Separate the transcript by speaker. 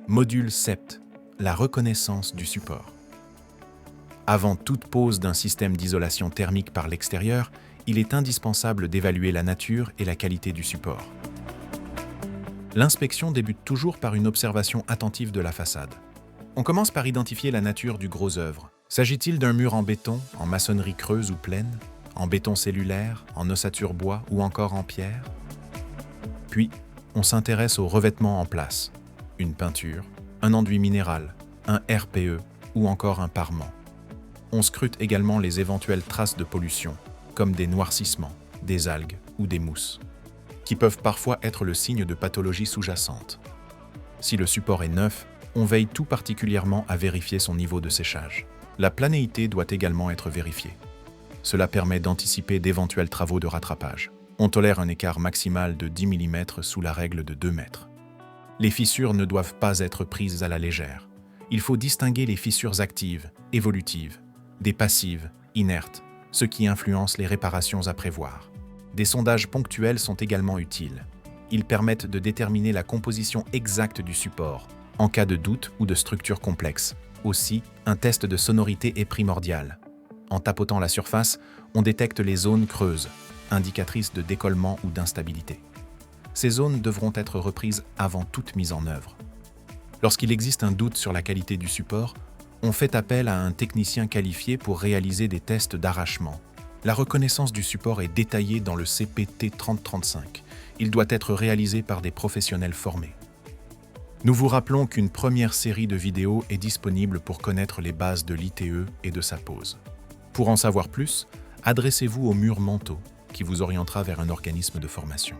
Speaker 1: Module 7. La reconnaissance du support. Avant toute pose d'un système d'isolation thermique par l'extérieur, il est indispensable d'évaluer la nature et la qualité du support. L'inspection débute toujours par une observation attentive de la façade. On commence par identifier la nature du gros œuvre. S'agit-il d'un mur en béton, en maçonnerie creuse ou pleine, en béton cellulaire, en ossature bois ou encore en pierre? Puis, on s'intéresse au revêtement en place. Une peinture, un enduit minéral, un RPE ou encore un parement. On scrute également les éventuelles traces de pollution, comme des noircissements, des algues ou des mousses, qui peuvent parfois être le signe de pathologies sous-jacentes. Si le support est neuf, on veille tout particulièrement à vérifier son niveau de séchage. La planéité doit également être vérifiée. Cela permet d'anticiper d'éventuels travaux de rattrapage. On tolère un écart maximal de 10 mm sous la règle de 2 mètres. Les fissures ne doivent pas être prises à la légère. Il faut distinguer les fissures actives, évolutives, des passives, inertes, ce qui influence les réparations à prévoir. Des sondages ponctuels sont également utiles. Ils permettent de déterminer la composition exacte du support, en cas de doute ou de structure complexe. Aussi, un test de sonorité est primordial. En tapotant la surface, on détecte les zones creuses, indicatrices de décollement ou d'instabilité. Ces zones devront être reprises avant toute mise en œuvre. Lorsqu'il existe un doute sur la qualité du support, on fait appel à un technicien qualifié pour réaliser des tests d'arrachement. La reconnaissance du support est détaillée dans le CPT 3035. Il doit être réalisé par des professionnels formés. Nous vous rappelons qu'une première série de vidéos est disponible pour connaître les bases de l'ITE et de sa pose. Pour en savoir plus, adressez-vous au mur Manteau, qui vous orientera vers un organisme de formation.